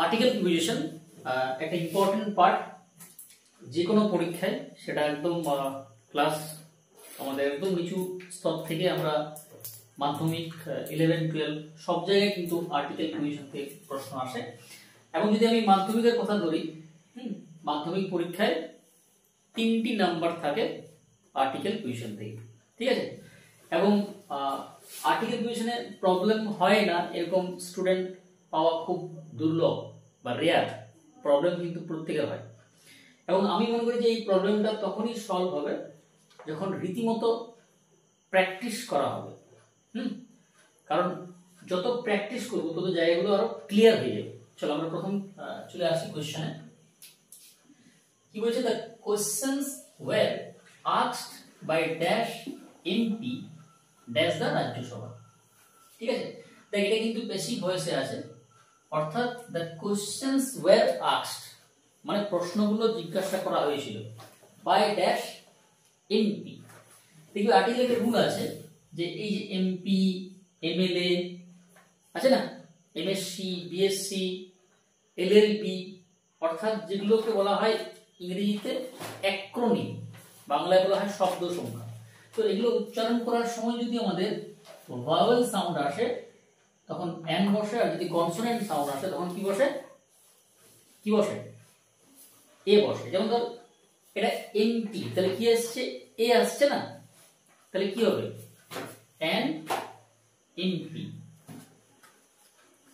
Article preposition একটা important part যে কোনো পরীক্ষায়, সেটা একদম ক্লাস আমাদের একদম নিচু স্তর থেকে আমরা মাধ্যমিক 11-12 সব জায়গায় কিন্তু আর্টিকেল প্রিপোজিশন থেকে প্রশ্ন আসে। এবং যদি আমি মাধ্যমিকের কথা ধরি, মাধ্যমিক পরীক্ষায় 3টি নাম্বার থাকে আর্টিকেল প্রিপোজিশন থেকে, ঠিক আছে। এবং আর্টিকেল প্রিপোজিশনে প্রবলেম হয় না এরকম স্টুডেন্ট পাওয়া খুব দুর্লভ বা রেয়ার, প্রবলেম কিন্তু প্রত্যেকের হয়। এবং আমি মনে করি যে এই প্রবলেমটা তখনই সলভ হবে যখন রীতিমতো প্র্যাকটিস করা হবে। কারণ যত প্র্যাকটিস করবো তত জায়গাগুলো আরো ক্লিয়ার হয়ে যাবে। চলো আমরা প্রথম চলে আসি কোশ্চেনে। কি বলছে? The questions were asked by dash MP dash the Rajya Sabha. ঠিক আছে, তাই এটা কিন্তু প্যাসিভ ভয়েসে আছে, অর্থাৎ দ্য কোশ্চেনস ওয়্যার আস্কড মানে প্রশ্নগুলো জিজ্ঞাসা করা হয়েছিল বাই ড্যাশ এমপি। দেখবে আর্টিকেলের রুল আছে যে এই যে এমপি, এমএলএ আছে না, এমএসসি, বিএসসি, এলএলবি, অর্থাৎ যেগুলোকে বলা হয় ইংরেজিতে অ্যাক্রোনিম, বাংলায় বলা হয় শব্দ সংখ্যা। তো এগুলো উচ্চারণ করার সময় যদি আমাদের ভাওয়েল সাউন্ড আসে তখন এন বসে, আর যদি কনসোনেন্ট সাউন্ড আসে তখন কি বসে? কি বসে? এ বসে। যেমন ধর এটা এমপি, তাহলে কি আসছে? এ আসছে না, তাহলে কি হবে? N MP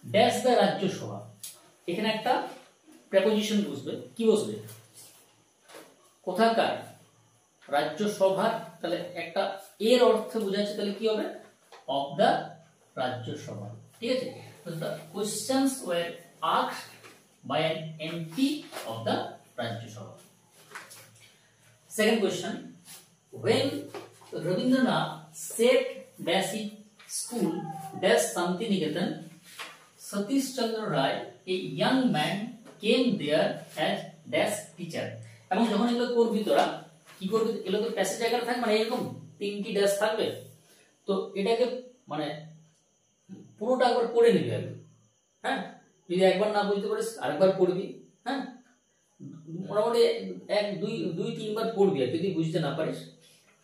dash the Rajya Sabha. এখানে একটা প্রেপোজিশন বসবে। কি বসবে? কোথাকার? রাজ্যসভার। তাহলে একটা এর অর্থ বোঝাচ্ছে, তাহলে কি হবে? Of the Rajya Sabha. ঠিক আছে, তো the questions were asked by an MP of the Rajya Sabha. Second question, when Rabindranath set dash school dash Shantiniketan, Satish Chandra Ray, a young man, came there as dash teacher. এবং যখন এগুলো করবি তোরা কি করবি? এগুলো তো প্যাসেজ আকারে থাকবে, মানে এরকম 3টি ড্যাশ থাকবে। তো এটাকে মানে পুরোটা একবার পড়ে নিবি আগে। হ্যাঁ, যদি একবার না বুঝতে পারিস আরেকবার পড়বি। হ্যাঁ, মোটামুটি 1-2-3 বার পড়বি আর যদি বুঝতে না পারিস,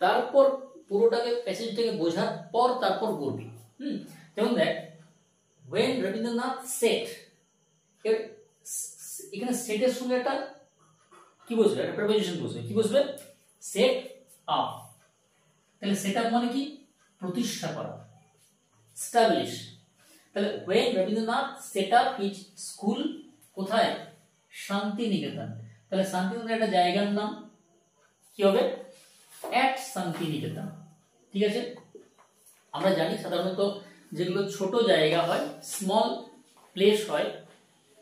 তারপর পুরোটাকে প্যাসেজটাকে বোঝার পর তারপর পড়বি। যেমন দেখ, when রবীন্দ্রনাথ সেট, এখানে সেটের সঙ্গে একটা কি বসবে? একটা প্রেপোজিশন বসবে। কি বসবে? Set up. তাহলে সেট আপ মানে কি? প্রতিষ্ঠা করা, স্টাবলিশ। তাহলে when Rabindranath set up his school, কোথায়? শান্তিনিকেতন। তাহলে শান্তিনিকেতন একটা জায়গার নাম। কি হবে? এট শান্তিনিকেতন। ঠিক আছে, আমরা জানি সাধারণত যেগুলো ছোট জায়গা হয়, স্মল প্লেস হয়,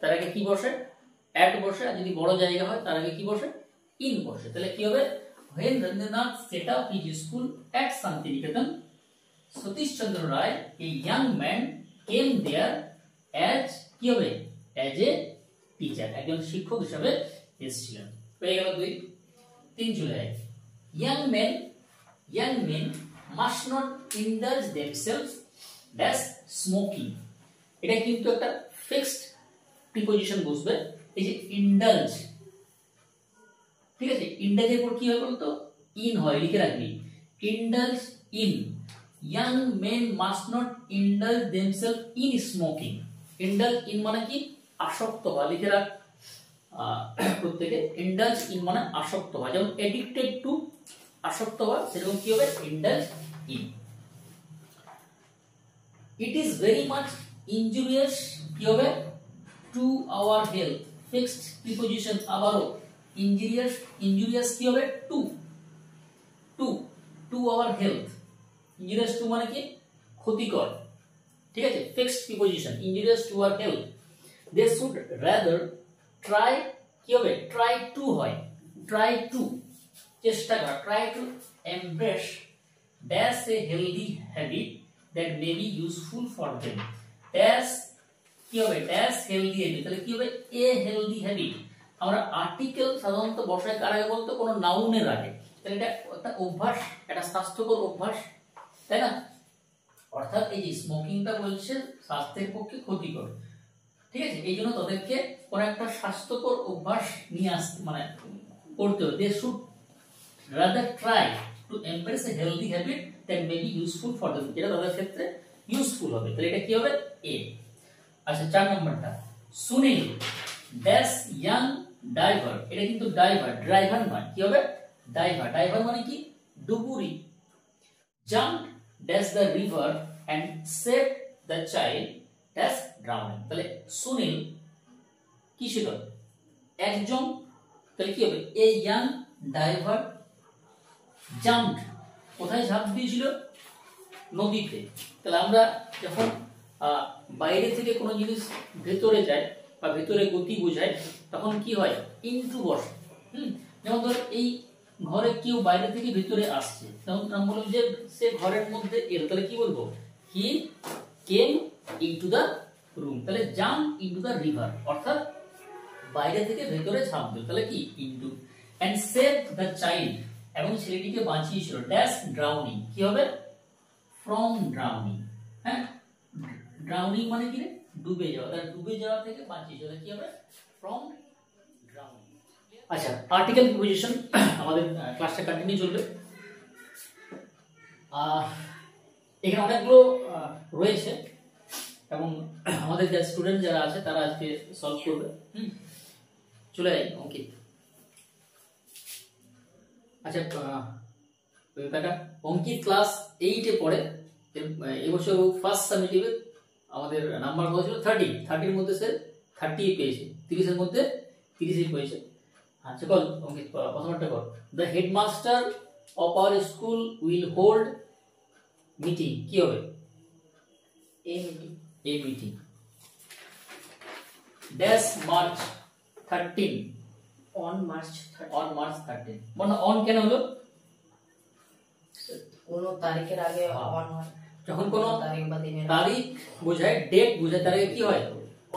তার আগে কি বসে? এট বসে। আর যদি বড় জায়গা হয় তার আগে কি বসে? ইন বসে। তাহলে কি হবে? when Rabindranath set up his school at Shantiniketan, Satish Chandra Ray, a young man, came there as কি হবে? as a teacher, একজন শিক্ষক হিসেবে এসেছিলেন। হয়ে গেল 2। 3 চলে যায়, young men must not indulge themselves dash smoking। এটা কিন্তু একটা ফিক্সড প্রিপোজিশন বসবে, এই যে ইন্ডালজ। ঠিক আছে, ইন্ডালজের পর কি হয় বলতো? ইন হয়, লিখে রাখবি। Indulge in, young men must not indulge themselves in smoking। Indulge in মানে কি? আসক্ত হওয়া। লিখে রাখ প্রত্যেকে। ইন্ডালজ ইন মানে আসক্ত হওয়া, যেমন এডিক্টেড টু আসক্ত হওয়া, সেরকম কি হবে? Indulge in. It is very much injurious, কি হবে? To our health. Fixed preposition আবারও ইনজুরিয়াস। ইনজুরিয়াস কি হবে? To our health. Injurious to মানে কি? ক্ষতিকর। ঠিক আছে, fixed preposition injurious to our health. They should rather try, কি হবে? ট্রাই টু হয়, ট্রাই টু চেষ্টা করা, try to embrace dash a healthy habit that may be useful for them. Dash কি হবে? Dash healthy habit. তাহলে কি হবে? এ হেলদি হ্যাবিট। আমরা আর্টিকেল সাধারণত বসায় কার আগে বলতো? কোনো নাউনের আগে। তাহলে এটা একটা অভ্যাস, একটা স্বাস্থ্যকর অভ্যাস, তাই না? অর্থাৎ এই যে স্মোকিংটা বলছে স্বাস্থ্যের পক্ষে ক্ষতিকর। ঠিক আছে? এই জন্য তাদেরকে কোন একটা স্বাস্থ্যকর অভ্যাস নিয়ে আসতে মানে করতে হবে। They should rather try to embrace a healthy habit that may be useful for them, যেটা তাদের ক্ষেত্রে ইউজফুল হবে। তাহলে এটা কি হবে? এ। আচ্ছা 4 নম্বরটা, সুনীল ড্যাশ ইয়াং ডাইভার, এটা কিন্তু ড্রাইভার নয়, কি হবে? ডাইভার মানে কি? ডুবুরি। Jump dash the river and save the child dash drowning. তাহলে সুনীল কি ছিল? একজন। তাহলে কি হবে? এ ইয়াং ডাইভার জাম্পড, কোথায় ঝাঁপ দিয়েছিল? নদীতে। তাহলে আমরা যখন বাইরে থেকে কোনো জিনিস ভেতরে যায় বা ভেতরে গতি বোঝায় তখন কি হয়? ইনটু বসে। যেমন ধর এই ঘরে কেউ বাইরে থেকে ভেতরে আসছে, তখন আমরা বললাম যে সে ঘরের মধ্যে এলো, তাহলে কি বলবো? He came into the room. তাহলে জাম্প ইনটু দ্য রিভার, অর্থাৎ বাইরে থেকে ভেতরে ঝাঁপ দিল, তাহলে কি? Into. And save the child, এবং ছেলেটিকে বাঁচিয়েছিল ড্যাশ ড্রাউনিং, কি হবে? From drowning. হ্যাঁ, ড্রাউনিং মানে কি রে? ডুবে যাওয়া। তাহলে ডুবে যাওয়া থেকে বাঁচিয়েছিল, কি হবে? From drowning. আচ্ছা, আর্টিকেল প্রিপোজিশন আমাদের ক্লাসটা কন্টিনিউ চলবে। এখানে অনেকগুলো রয়েছে এবং আমাদের যে স্টুডেন্ট যারা আছে তারা আজকে সলভ করবে। চলে যাই অঙ্কিত। আচ্ছা দাদা, অঙ্কিত ক্লাস 8 এ পড়ে। এবছর ফার্স্ট সামেটিভে আমাদের নাম্বার কত ছিল? 30 মধ্যে সে 30 পেয়েছে, 30 এর মধ্যে 30 পেয়েছে। আচ্ছা বল অঙ্কিত, প্রথমটা কর। The headmaster of our school will hold meeting, কি হবে? এ meeting dash March 13, on March 13 on March 13। মানে অন কেন হলো? কোনো তারিখের আগে অন হয়, যখন কোনো তারিখ বা দিনের তারিখ বোঝায়, ডেট বোঝায়, তার আগে কি হয়?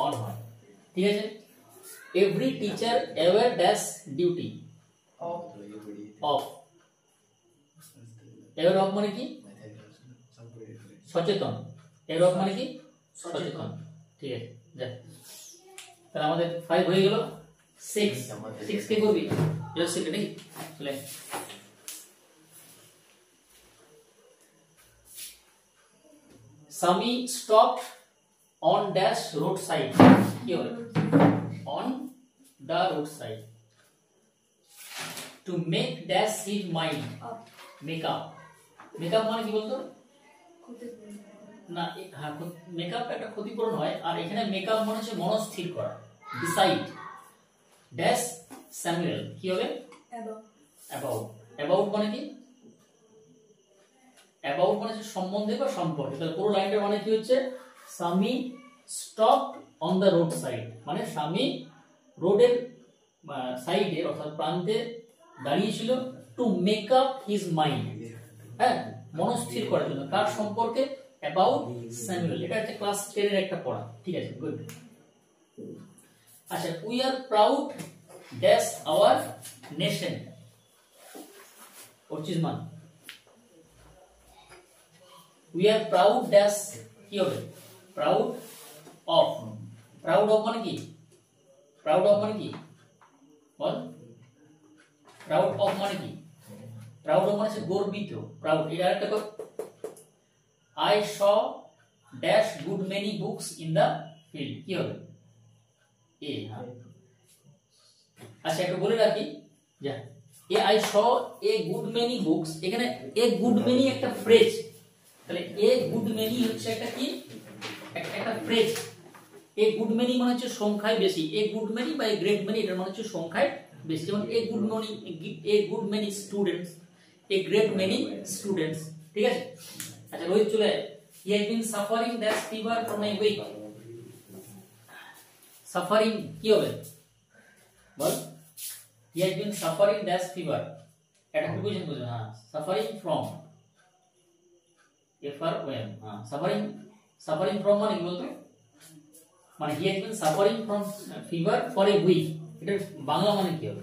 অন হয়। ঠিক আছে? Every teacher ever dash duty of. Ever of মানে কি? সচেতন। এভার অফ মানে কি? সচেতন। ঠিক আছে, যা। তাহলে আমাদের 5 হয়ে গেল। 6 কে করবি? এটা 6 নাকি? চলে। Sami stopped on dash roadside, কি হবে? On the roadside to make dash his mind up. Make up মানে কি বলতো? না, হ্যাঁ, মেকআপ একটা ক্ষতিপূরণ হয়, আর এখানে মেকআপ মানে হচ্ছে মনস্থির করা, ডিসাইড। ড্যাশ স্যামুয়েল, কি হবে? অ্যাবাউট মানে কি? অ্যাবাউট মানে হচ্ছে সম্বন্ধে বা সম্পর্কে। তাহলে পুরো লাইনটার মানে কি হচ্ছে? Sammy stopped on the road side, মানে সামি রোডের সাইডে অর্থাৎ প্রান্তে দাঁড়িয়েছিল to make up his mind, হ্যাঁ, মনস্থির করার জন্য। তার সম্পর্কে? About Samuel. এটা একটা ক্লাস 10 এর একটা পড়া। ঠিক আছে, গুড। আচ্ছা, we are proud dash our nation, Archisman. We are proud dash, কি হবে? Proud of. প্রাউড অফ মানে কি? প্রাউড অফ মানে কি বল? প্রাউড অফ মানে কি? প্রাউড অফ মানে গর্বিত, প্রাউড। এটা আরেকটা কর। I saw dash good many books in the field, কি হবে? এ। আচ্ছা, একটু বলে রাখি, যা, A I saw A good many books, এখানে এ গুড মেনি একটা ফ্রেজ। তাহলে এ গুড মেনি হচ্ছে একটা কি? একটা ফ্রেজ। এ গুড মেনি মানে হচ্ছে সংখ্যায় বেশি। এ গুড মেনি বা এ গ্রেট মেনি, এটা মানে হচ্ছে সংখ্যায় বেশি। যেমন a good morning, a good many students, a great many students. ঠিক আছে? আচ্ছা, রোহিত চলে। He has been suffering that fever from a week. Suffering কি হবে বল? He has been suffering that fever, এটা কি বুঝেন? বুঝুন, হ্যাঁ। সাফারিং ফ্রম, এফআর ওএম, হ্যাঁ। সাফারিং ফ্রম মানে কি বলতো? মানে he has been suffering from fever for a week, এটা বাংলা মানে কি হবে?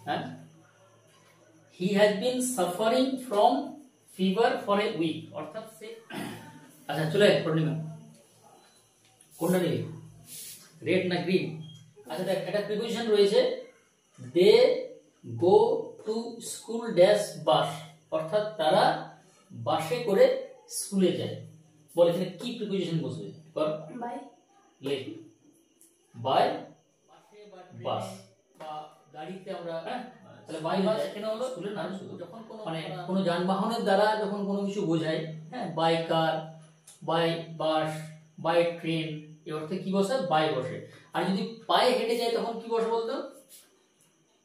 হ্যাঁ, হি has been suffering from fever for a week, অর্থাৎ সে। আচ্ছা, চলে পূর্ণিমা। কোনটা নেই, রেড না গ্রিন? আচ্ছা দেখ, একটা প্রিপোজিশন রয়েছে, দে গো টু স্কুল ড্যাশ বাস, অর্থাৎ তারা বাসে করে স্কুলে যায়। বল এখানে কি প্রিপোজিশন বসবে? কর বাই লে বাই বাস বা গাড়িতে আমরা, তাহলে বাই বাস এখানে হলো স্কুলের নাম। শুধু যখন কোনো মানে কোনো যানবাহনের দ্বারা যখন কোনো কিছু বোঝায়, হ্যাঁ, by car, by bus, by train, এই অর্থে কি বসে? বাই বসে। আর যদি পায়ে হেঁটে যায় তখন কি বসে বলতো?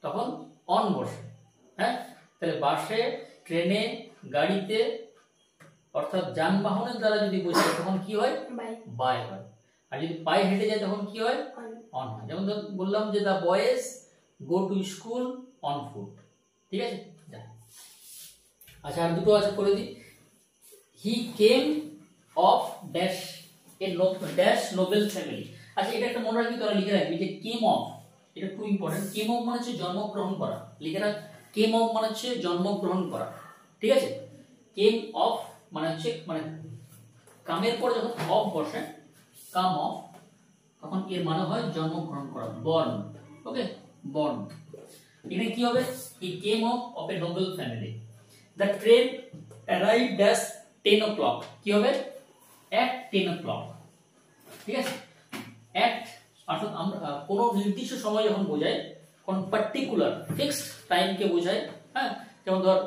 তখন অন বসে। হ্যাঁ, তাহলে বাসে, ট্রেনে, গাড়িতে অর্থাৎ যানবাহনের দ্বারা যদি বোঝায় তখন কি হয়? বাই বাই হয়। আর যদি পায়ে হেঁটে যায় তখন কি হয়? অন হয়। যেমন ধর বললাম যে the boys go to school on foot, ঠিক আছে? আচ্ছা আর দুটো আছে, করে দিই। He came of dash a dash noble family. আচ্ছা এটা একটা মনে রাখবি, তোরা লিখে রাখবি যে কেম অফ, এটা খুব ইম্পর্টেন্ট। কেম অফ মানে হচ্ছে জন্মগ্রহণ করা, লিখে রাখ। কেম অফ মানে হচ্ছে জন্মগ্রহণ করা, ঠিক আছে? কেম অফ মানে হচ্ছে মানে কামের পর যখন অফ বসে, কাম অফ, তখন এর মানে হয় জন্মগ্রহণ করা, বর্ন। ওকে, বর্ন। এখানে কি হবে? He came of a noble family. The train arrived at 10 o'clock, কি হবে? at 10 o'clock, ঠিক আছে? at অর্থাৎ আমরা কোনো নির্দিষ্ট সময় যখন বোঝাই, কোন পার্টিকুলার ফিক্সড টাইমকে বোঝায়। হ্যাঁ, যেমন ধর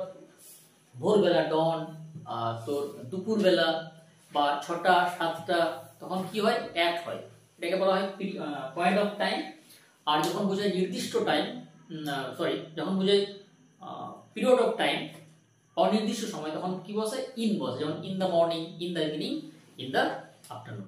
ভোরবেলা ডন, তোর দুপুরবেলা বা 6টা 7টা, তখন কি হয়? at হয়। এটাকে বলা হয় পয়েন্ট অফ টাইম। আর যখন বোঝায় নির্দিষ্ট টাইম, সরি, যখন বোঝায় পিরিয়ড অফ টাইম, অনির্দিষ্ট সময়, তখন কি বসে? ইন বসে। যেমন in the morning, in the evening, in the afternoon.